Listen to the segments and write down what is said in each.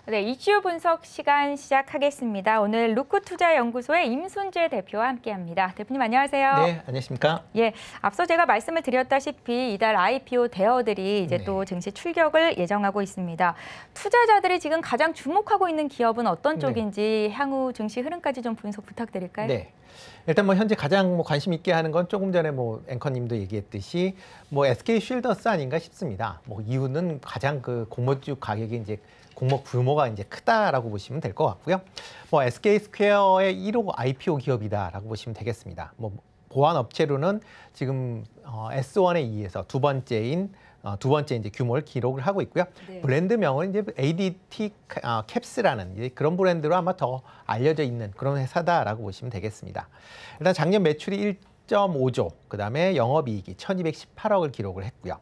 네, 이슈 분석 시간 시작하겠습니다. 오늘 루크투자연구소의 임순재 대표와 함께합니다. 대표님 안녕하세요. 네, 안녕하십니까? 예, 앞서 제가 말씀을 드렸다시피 이달 IPO 대어들이 이제 또 증시 출격을 예정하고 있습니다. 투자자들이 지금 가장 주목하고 있는 기업은 어떤 쪽인지 향후 증시 흐름까지 좀 분석 부탁드릴까요? 네. 일단 뭐 현재 가장 관심 있게 하는 건 조금 전에 앵커님도 얘기했듯이 SK 쉴더스 아닌가 싶습니다. 이유는 가장 공모주 가격이 이제 공모 규모가 이제 크다라고 보시면 될 것 같고요. SK 스퀘어의 1호 IPO 기업이다라고 보시면 되겠습니다. 보안 업체로는 지금 S1에 의해서 두 번째 이제 규모를 기록을 하고 있고요. 네. 브랜드명은 이제 ADT 캡스라는 이제 그런 브랜드로 아마 더 알려져 있는 그런 회사다라고 보시면 되겠습니다. 일단 작년 매출이 1.5조, 그다음에 영업이익이 1,218억을 기록을 했고요.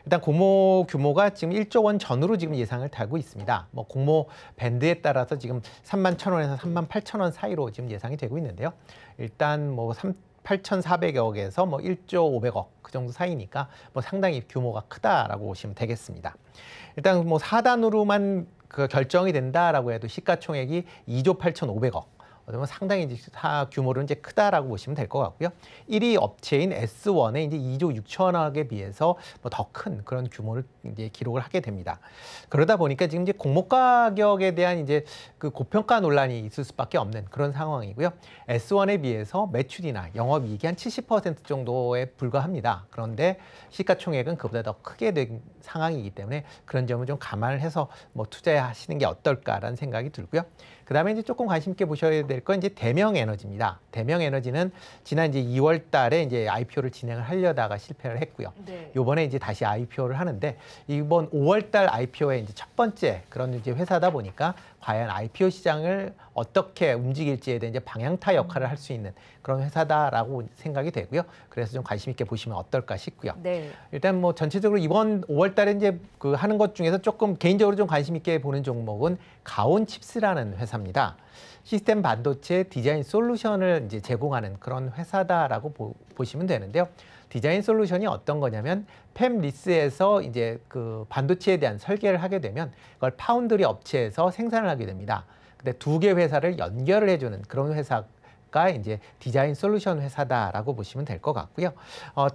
일단 공모 규모가 지금 1조 원 전후로 지금 예상을 달고 있습니다. 공모 밴드에 따라서 지금 31,000원에서 38,000원 사이로 지금 예상이 되고 있는데요. 일단 8,400억에서 1조 500억 그 정도 사이니까 상당히 규모가 크다라고 보시면 되겠습니다. 일단 4단으로만 결정이 된다라고 해도 시가총액이 2조 8,500억. 상당히 이제 규모는 이제 크다라고 보시면 될 것 같고요. 1위 업체인 S1의 이제 2조 6천억에 비해서 더 큰 그런 규모를 이제 기록을 하게 됩니다. 그러다 보니까 지금 이제 공모 가격에 대한 이제 고평가 논란이 있을 수밖에 없는 그런 상황이고요. S1에 비해서 매출이나 영업이익이 한 70% 정도에 불과합니다. 그런데 시가총액은 그보다 더 크게 된 상황이기 때문에 그런 점을 좀 감안을 해서 투자하시는 게 어떨까라는 생각이 들고요. 그다음에 이제 조금 관심 있게 보셔야 될 건 이제 대명에너지입니다. 대명에너지는 지난 이제 2월 달에 이제 IPO를 진행을 하려다가 실패를 했고요. 네. 이번에 이제 다시 IPO를 하는데 이번 5월 달 IPO의 이제 첫 번째 그런 이제 회사다 보니까 과연 IPO 시장을 어떻게 움직일지에 대한 이제 방향타 역할을 할 수 있는 그런 회사다라고 생각이 되고요. 그래서 좀 관심 있게 보시면 어떨까 싶고요. 네. 일단 전체적으로 이번 5월 달에 이제 하는 것 중에서 조금 개인적으로 좀 관심 있게 보는 종목은 가온칩스라는 회사입니다. 시스템 반도체 디자인 솔루션을 이제 제공하는 그런 회사다라고 보시면 되는데요. 디자인 솔루션이 어떤 거냐면 팹리스에서 이제 반도체에 대한 설계를 하게 되면 그걸 파운드리 업체에서 생산을 하게 됩니다. 근데 두 개 회사를 연결을 해주는 그런 회사가 이제 디자인 솔루션 회사다라고 보시면 될 것 같고요.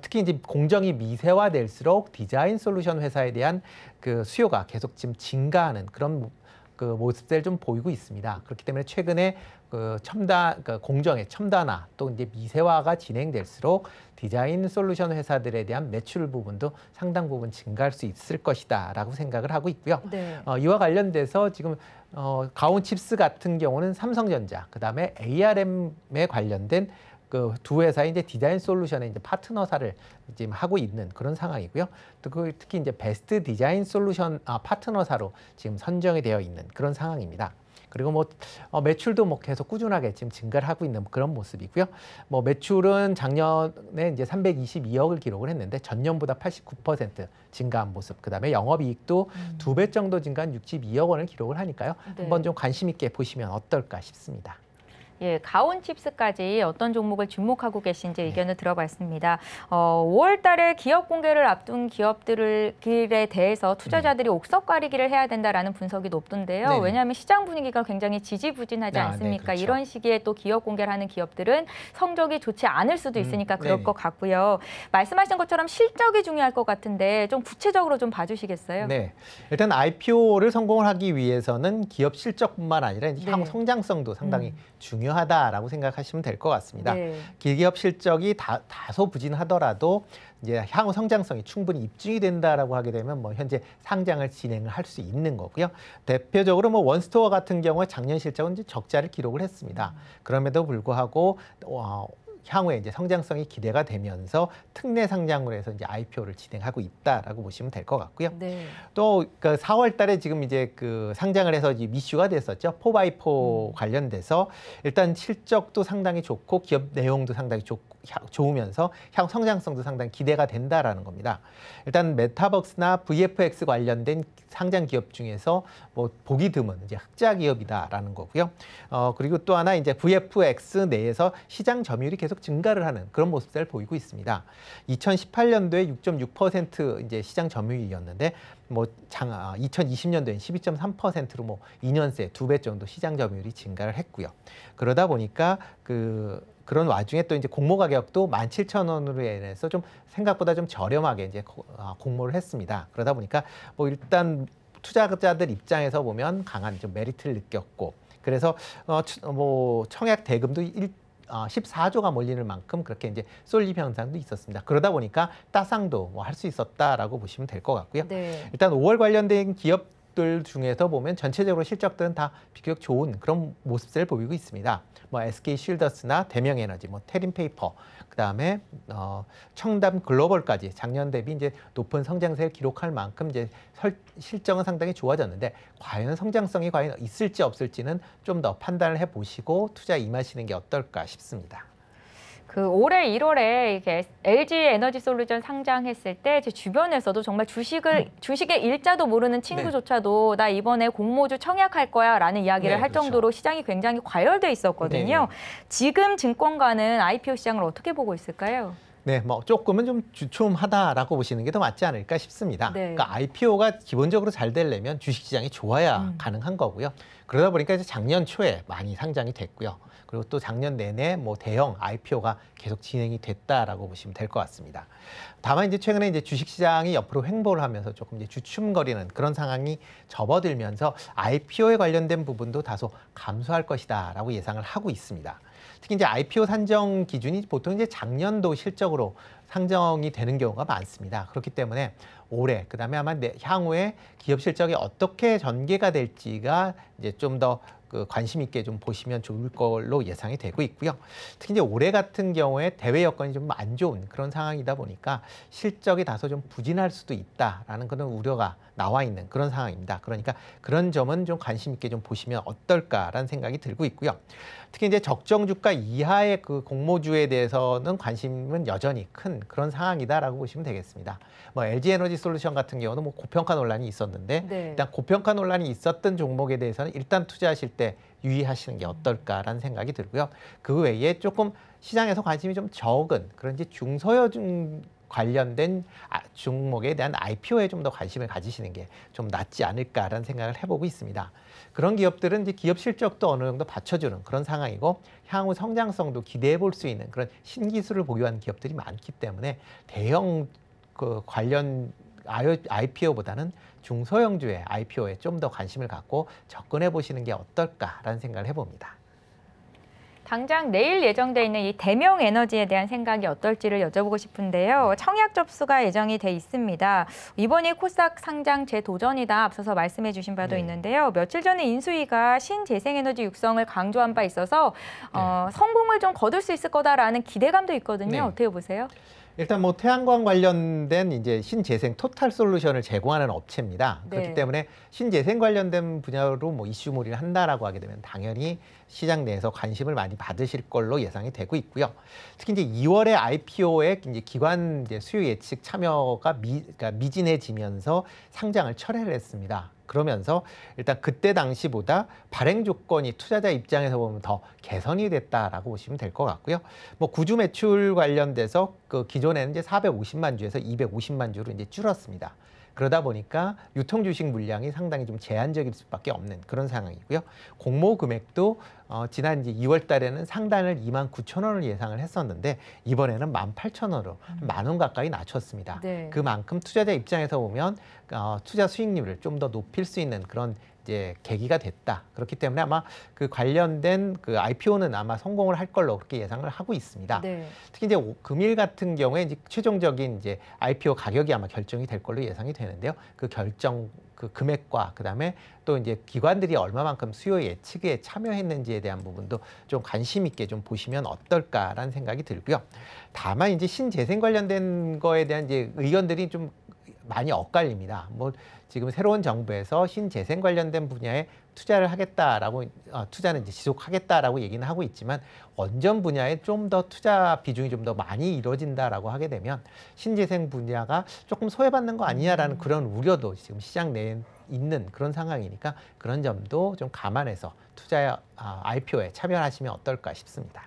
특히 이제 공정이 미세화될수록 디자인 솔루션 회사에 대한 수요가 계속 지금 증가하는 그런 모습들 좀 보이고 있습니다. 그렇기 때문에 최근에 공정의 첨단화 또 이제 미세화가 진행될수록 디자인 솔루션 회사들에 대한 매출 부분도 상당 부분 증가할 수 있을 것이다라고 생각을 하고 있고요. 네. 이와 관련돼서 지금 가온칩스 같은 경우는 삼성전자, 그다음에 ARM에 관련된 두 회사의 이제 디자인 솔루션의 이제 파트너사를 지금 하고 있는 그런 상황이고요. 또 특히 이제 베스트 디자인 솔루션 파트너사로 지금 선정이 되어 있는 그런 상황입니다. 그리고 매출도 계속 꾸준하게 지금 증가를 하고 있는 그런 모습이고요. 매출은 작년에 이제 322억을 기록을 했는데 전년보다 89% 증가한 모습. 그다음에 영업이익도 2배 정도 증가한 62억 원을 기록을 하니까요. 네. 한번 좀 관심 있게 보시면 어떨까 싶습니다. 예, 가온칩스까지 어떤 종목을 주목하고 계신지 의견을 들어봤습니다. 5월 달에 기업 공개를 앞둔 기업들에 대해서 투자자들이 옥석 가리기를 해야 된다라는 분석이 높던데요. 네네. 왜냐하면 시장 분위기가 굉장히 지지부진하지 않습니까? 네, 그렇죠. 이런 시기에 또 기업 공개를 하는 기업들은 성적이 좋지 않을 수도 있으니까 그럴 것 같고요. 말씀하신 것처럼 실적이 중요할 것 같은데 좀 구체적으로 좀 봐주시겠어요? 네, 일단 IPO를 성공을 하기 위해서는 기업 실적뿐만 아니라 이제 향후 성장성도 상당히 중요하다라고 생각하시면 될 것 같습니다. 네. 기업 실적이 다소 부진하더라도 이제 향후 성장성이 충분히 입증이 된다라고 하게 되면 현재 상장을 진행을 할 수 있는 거고요. 대표적으로 원스토어 같은 경우에 작년 실적은 이제 적자를 기록을 했습니다. 그럼에도 불구하고 향후에 이제 성장성이 기대가 되면서 특례 상장을 해서 이제 IPO를 진행하고 있다라고 보시면 될 것 같고요. 네. 또 4월 달에 지금 이제 상장을 해서 이제 이슈가 됐었죠. 4x4 관련돼서 일단 실적도 상당히 좋고 기업 내용도 상당히 좋으면서 향후 성장성도 상당히 기대가 된다라는 겁니다. 일단 메타버스나 VFX 관련된 상장 기업 중에서 보기 드문 이제 흑자 기업이다라는 거고요. 그리고 또 하나 이제 VFX 내에서 시장 점유율이 계속 증가를 하는 그런 모습을 보이고 있습니다. 2018년도에 6.6% 이제 시장 점유율이었는데 뭐 2020년도엔 12.3%로 뭐 2년 새 2배 정도 시장 점유율이 증가를 했고요. 그러다 보니까 그런 와중에 또 이제 공모 가격도 17,000원으로 인해서 좀 생각보다 좀 저렴하게 이제 공모를 했습니다. 그러다 보니까 뭐 일단 투자자들 입장에서 보면 강한 좀 메리트를 느꼈고, 그래서 뭐 청약 대금도 14조가 몰리는 만큼 그렇게 이제 쏠림 현상도 있었습니다. 그러다 보니까 따상도 뭐 할 수 있었다라고 보시면 될 것 같고요. 네. 일단 5월 관련된 기업들 중에서 보면 전체적으로 실적들은 다 비교적 좋은 그런 모습을 보이고 있습니다. 뭐 SK쉴더스나 대명에너지, 뭐 테린페이퍼, 그다음에 청담 글로벌까지 작년 대비 이제 높은 성장세를 기록할 만큼 이제 실적은 상당히 좋아졌는데, 과연 성장성이 과연 있을지 없을지는 좀 더 판단을 해보시고 투자에 임하시는 게 어떨까 싶습니다. 그 올해 1월에 이게 LG 에너지 솔루션 상장했을 때 제 주변에서도 정말 주식의 일자도 모르는 친구조차도 나 이번에 공모주 청약할 거야라는 이야기를 네, 할 그렇죠. 정도로 시장이 굉장히 과열돼 있었거든요. 지금 증권가는 IPO 시장을 어떻게 보고 있을까요? 네, 뭐 조금은 좀 주춤하다라고 보시는 게 더 맞지 않을까 싶습니다. 네. 그러니까 IPO가 기본적으로 잘 되려면 주식시장이 좋아야 가능한 거고요. 그러다 보니까 이제 작년 초에 많이 상장이 됐고요. 그리고 또 작년 내내 뭐 대형 IPO가 계속 진행이 됐다라고 보시면 될 것 같습니다. 다만 이제 최근에 이제 주식시장이 옆으로 횡보를 하면서 조금 이제 주춤거리는 그런 상황이 접어들면서 IPO에 관련된 부분도 다소 감소할 것이다라고 예상을 하고 있습니다. 특히 이제 IPO 산정 기준이 보통 이제 작년도 실적으로 상정이 되는 경우가 많습니다. 그렇기 때문에 올해, 그다음에 아마 향후에 기업 실적이 어떻게 전개가 될지가 이제 좀 더 관심 있게 좀 보시면 좋을 걸로 예상이 되고 있고요. 특히 이제 올해 같은 경우에 대외 여건이 좀 안 좋은 그런 상황이다 보니까 실적이 다소 좀 부진할 수도 있다라는 그런 우려가 나와 있는 그런 상황입니다. 그러니까 그런 점은 좀 관심 있게 좀 보시면 어떨까라는 생각이 들고 있고요. 특히 이제 적정 주가 이하의 그 공모주에 대해서는 관심은 여전히 큰 그런 상황이다라고 보시면 되겠습니다. 뭐 LG 에너지 솔루션 같은 경우는 뭐 고평가 논란이 있었는데, 네. 일단 고평가 논란이 있었던 종목에 대해서는 일단 투자하실 때 유의하시는 게 어떨까라는 생각이 들고요. 그 외에 조금 시장에서 관심이 좀 적은 그런 이제 중소형 관련된 종목에 대한 IPO에 좀 더 관심을 가지시는 게 좀 낫지 않을까라는 생각을 해보고 있습니다. 그런 기업들은 이제 기업 실적도 어느 정도 받쳐주는 그런 상황이고, 향후 성장성도 기대해 볼 수 있는 그런 신기술을 보유한 기업들이 많기 때문에 대형 관련 IPO보다는 중소형주의 IPO에 좀 더 관심을 갖고 접근해 보시는 게 어떨까라는 생각을 해봅니다. 당장 내일 예정돼 있는 이 대명 에너지에 대한 생각이 어떨지를 여쭤보고 싶은데요. 청약 접수가 예정이 돼 있습니다. 이번이 코스닥 상장 재도전이다 앞서서 말씀해 주신 바도 있는데요. 며칠 전에 인수위가 신재생에너지 육성을 강조한 바 있어서 성공을 좀 거둘 수 있을 거다라는 기대감도 있거든요. 네. 어떻게 보세요? 일단 뭐 태양광 관련된 이제 신재생 토탈 솔루션을 제공하는 업체입니다. 네. 그렇기 때문에 신재생 관련된 분야로 뭐 이슈몰이를 한다라고 하게 되면 당연히 시장 내에서 관심을 많이 받으실 걸로 예상이 되고 있고요. 특히 이제 2월에 IPO에 이제 기관 이제 수요 예측 참여가 그러니까 미진해지면서 상장을 철회를 했습니다. 그러면서 일단 그때 당시보다 발행 조건이 투자자 입장에서 보면 더 개선이 됐다라고 보시면 될 것 같고요. 뭐 구주 매출 관련돼서 그 기존에는 이제 450만 주에서 250만 주로 이제 줄었습니다. 그러다 보니까 유통 주식 물량이 상당히 좀 제한적일 수밖에 없는 그런 상황이고요. 공모 금액도 지난 이제 2월 달에는 상단을 29,000원을 예상을 했었는데 이번에는 18,000원으로 10,000원 가까이 낮췄습니다. 네. 그만큼 투자자 입장에서 보면 투자 수익률을 좀 더 높일 수 있는 그런 이제 계기가 됐다. 그렇기 때문에 아마 그 관련된 그 IPO는 아마 성공을 할 걸로 그렇게 예상을 하고 있습니다. 네. 특히 이제 금일 같은 경우에 이제 최종적인 이제 IPO 가격이 아마 결정이 될 걸로 예상이 되는데요. 그 결정 그 금액과 그다음에 또 이제 기관들이 얼마만큼 수요 예측에 참여했는지에 대한 부분도 좀 관심 있게 좀 보시면 어떨까라는 생각이 들고요. 다만 이제 신재생 관련된 거에 대한 이제 의견들이 좀 많이 엇갈립니다. 뭐 지금 새로운 정부에서 신재생 관련된 분야에 투자를 하겠다라고 투자는 이제 지속하겠다라고 얘기는 하고 있지만 원전 분야에 좀 더 투자 비중이 좀 더 많이 이루어진다라고 하게 되면 신재생 분야가 조금 소외받는 거 아니냐라는 그런 우려도 지금 시장 내에 있는 그런 상황이니까 그런 점도 좀 감안해서 투자 IPO에 참여하시면 어떨까 싶습니다.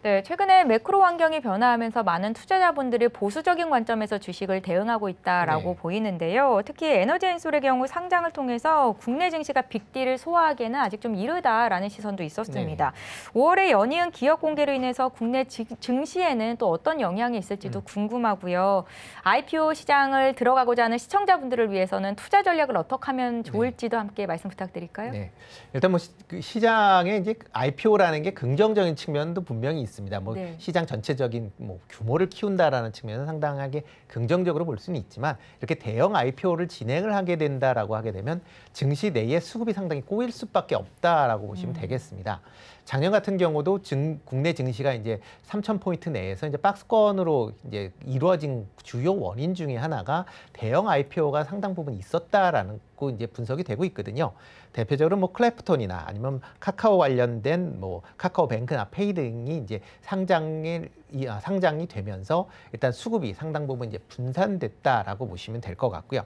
네, 최근에 매크로 환경이 변화하면서 많은 투자자분들이 보수적인 관점에서 주식을 대응하고 있다라고 네. 보이는데요. 특히 에너지엔솔의 경우 상장을 통해서 국내 증시가 빅딜을 소화하기에는 아직 좀 이르다라는 시선도 있었습니다. 5월에 연이은 기업 공개로 인해서 국내 증시에는 또 어떤 영향이 있을지도 궁금하고요. IPO 시장을 들어가고자 하는 시청자분들을 위해서는 투자 전략을 어떻게 하면 좋을지도 함께 말씀 부탁드릴까요? 네. 일단 뭐 시장에 이제 IPO라는 게 긍정적인 측면도 분명히 있습니다. 뭐 네. 시장 전체적인 뭐 규모를 키운다라는 측면은 상당하게 긍정적으로 볼 수는 있지만 이렇게 대형 IPO를 진행을 하게 된다라고 하게 되면 증시 내에 수급이 상당히 꼬일 수밖에 없다라고 보시면 되겠습니다. 작년 같은 경우도 국내 증시가 이제 3,000포인트 내에서 이제 박스권으로 이제 이루어진 주요 원인 중에 하나가 대형 IPO가 상당 부분 있었다라는 거 이제 분석이 되고 있거든요. 대표적으로 뭐 클래프톤이나 아니면 카카오 관련된 뭐 카카오뱅크나 페이 등이 이제 상장이 되면서 일단 수급이 상당 부분 이제 분산됐다라고 보시면 될 것 같고요.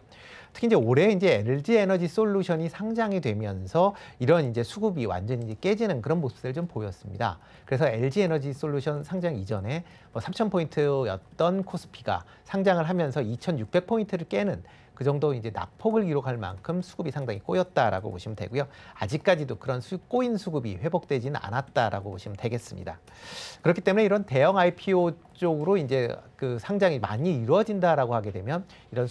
특히 이제 올해 이제 LG 에너지 솔루션이 상장이 되면서 이런 이제 수급이 완전히 이제 깨지는 그런 모습을 좀 보였습니다. 그래서 LG 에너지 솔루션 상장 이전에 뭐 3,000포인트였던 코스피가 상장을 하면서 2,600포인트를 깨는 그 정도 이제 낙폭을 기록할 만큼 수급이 상당히 꼬였다라고 보시면 되고요. 아직까지도 그런 꼬인 수급이 회복되지는 않았다라고 보시면 되겠습니다. 그렇기 때문에 이런 대형 IPO 쪽으로 이제 그 상장이 많이 이루어진다라고 하게 되면 이런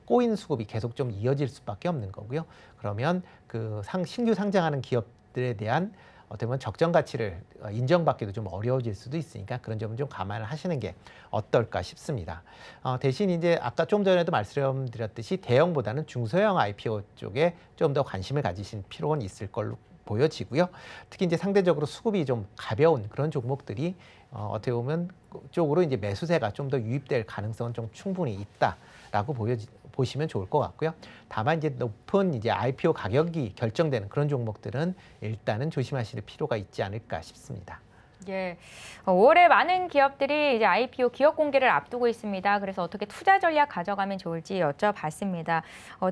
꼬인 수급이 계속 좀 이어질 수밖에 없는 거고요. 그러면 그 신규 상장하는 기업들에 대한 어떻게 보면 적정 가치를 인정받기도 좀 어려워질 수도 있으니까 그런 점은 좀 감안을 하시는 게 어떨까 싶습니다. 대신 이제 아까 좀 전에도 말씀드렸듯이 대형보다는 중소형 IPO 쪽에 좀 더 관심을 가지신 필요는 있을 걸로 보여지고요. 특히 이제 상대적으로 수급이 좀 가벼운 그런 종목들이 어떻게 보면 쪽으로 이제 매수세가 좀 더 유입될 가능성은 좀 충분히 있다라고 보시면 좋을 것 같고요. 다만 이제 높은 이제 IPO 가격이 결정되는 그런 종목들은 일단은 조심하실 필요가 있지 않을까 싶습니다. 예, 5월에 많은 기업들이 이제 IPO 기업 공개를 앞두고 있습니다. 그래서 어떻게 투자 전략 가져가면 좋을지 여쭤봤습니다.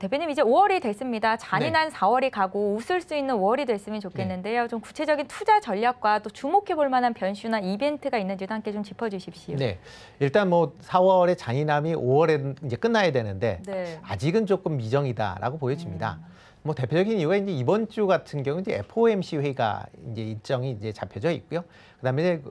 대표님 이제 5월이 됐습니다. 잔인한 4월이 가고 웃을 수 있는 5월이 됐으면 좋겠는데요. 좀 구체적인 투자 전략과 또 주목해 볼 만한 변수나 이벤트가 있는지도 함께 좀 짚어주십시오. 네, 일단 뭐 4월의 잔인함이 5월에 이제 끝나야 되는데 아직은 조금 미정이다라고 보여집니다. 뭐 대표적인 이유가 이제 이번 주 같은 경우 이제 FOMC 회의가 이제 일정이 이제 잡혀져 있고요. 그다음에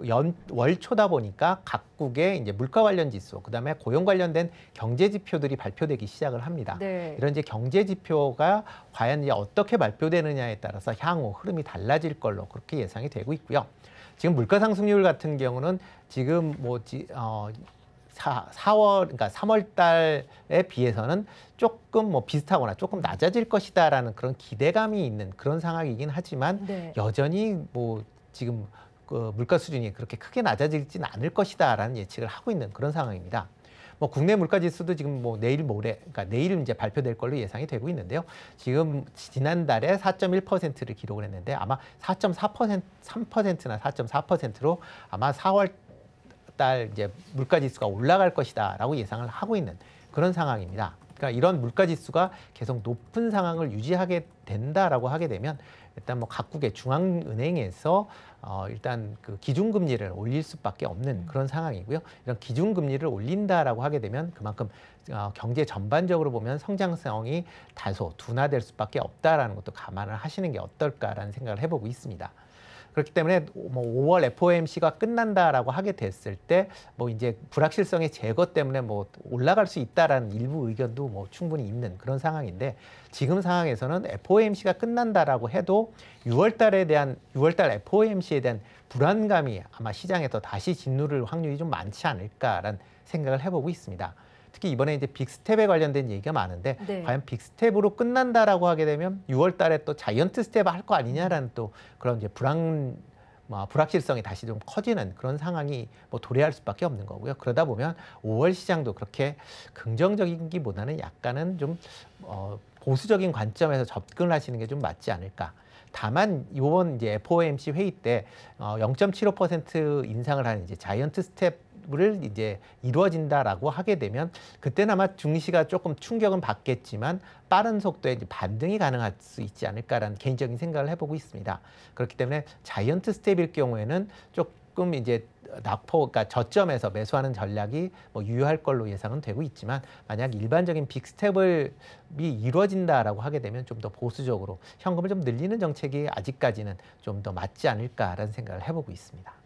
월초다 보니까 각국의 이제 물가 관련 지수, 그다음에 고용 관련된 경제 지표들이 발표되기 시작을 합니다. 이런 이제 경제 지표가 과연 이제 어떻게 발표되느냐에 따라서 향후 흐름이 달라질 걸로 그렇게 예상이 되고 있고요. 지금 물가 상승률 같은 경우는 지금 뭐 4월, 그러니까 3월 달에 비해서는 조금 뭐 비슷하거나 조금 낮아질 것이다라는 그런 기대감이 있는 그런 상황이긴 하지만 여전히 뭐 지금 그 물가 수준이 그렇게 크게 낮아지지는 않을 것이다라는 예측을 하고 있는 그런 상황입니다. 뭐 국내 물가 지수도 지금 뭐 내일 모레, 그러니까 내일 이제 발표될 걸로 예상이 되고 있는데요. 지금 지난달에 4.1%를 기록을 했는데 아마 4.4%, 3%나 4.4%로 아마 4월 달 이제 물가 지수가 올라갈 것이다라고 예상을 하고 있는 그런 상황입니다. 그러니까 이런 물가 지수가 계속 높은 상황을 유지하게 된다라고 하게 되면 일단 뭐 각국의 중앙은행에서 일단 그 기준금리를 올릴 수밖에 없는 그런 상황이고요. 이런 기준금리를 올린다라고 하게 되면 그만큼 경제 전반적으로 보면 성장성이 다소 둔화될 수밖에 없다라는 것도 감안을 하시는 게 어떨까라는 생각을 해보고 있습니다. 그렇기 때문에 뭐 5월 FOMC가 끝난다라고 하게 됐을 때 뭐 이제 불확실성의 제거 때문에 뭐 올라갈 수 있다라는 일부 의견도 뭐 충분히 있는 그런 상황인데 지금 상황에서는 FOMC가 끝난다라고 해도 6월 달 FOMC에 대한 불안감이 아마 시장에서 다시 짓누를 확률이 좀 많지 않을까라는 생각을 해보고 있습니다. 특히 이번에 이제 빅스텝에 관련된 얘기가 많은데 과연 빅스텝으로 끝난다라고 하게 되면 6월 달에 또 자이언트 스텝 할 거 아니냐라는 또 그런 이제 불확실성이 다시 좀 커지는 그런 상황이 뭐 도래할 수밖에 없는 거고요. 그러다 보면 5월 시장도 그렇게 긍정적인기보다는 약간은 좀 보수적인 관점에서 접근을 하시는 게 좀 맞지 않을까. 다만 이번 이제 FOMC 회의 때 0.75% 인상을 하는 이제 자이언트 스텝을 이제 이루어진다라고 하게 되면 그때는 아마 증시가 조금 충격은 받겠지만 빠른 속도의 이제 반등이 가능할 수 있지 않을까라는 개인적인 생각을 해보고 있습니다. 그렇기 때문에 자이언트 스텝일 경우에는 조금 이제 그러니까 저점에서 매수하는 전략이 뭐 유효할 걸로 예상은 되고 있지만 만약 일반적인 빅스텝이 이루어진다라고 하게 되면 좀 더 보수적으로 현금을 좀 늘리는 정책이 아직까지는 좀 더 맞지 않을까라는 생각을 해보고 있습니다.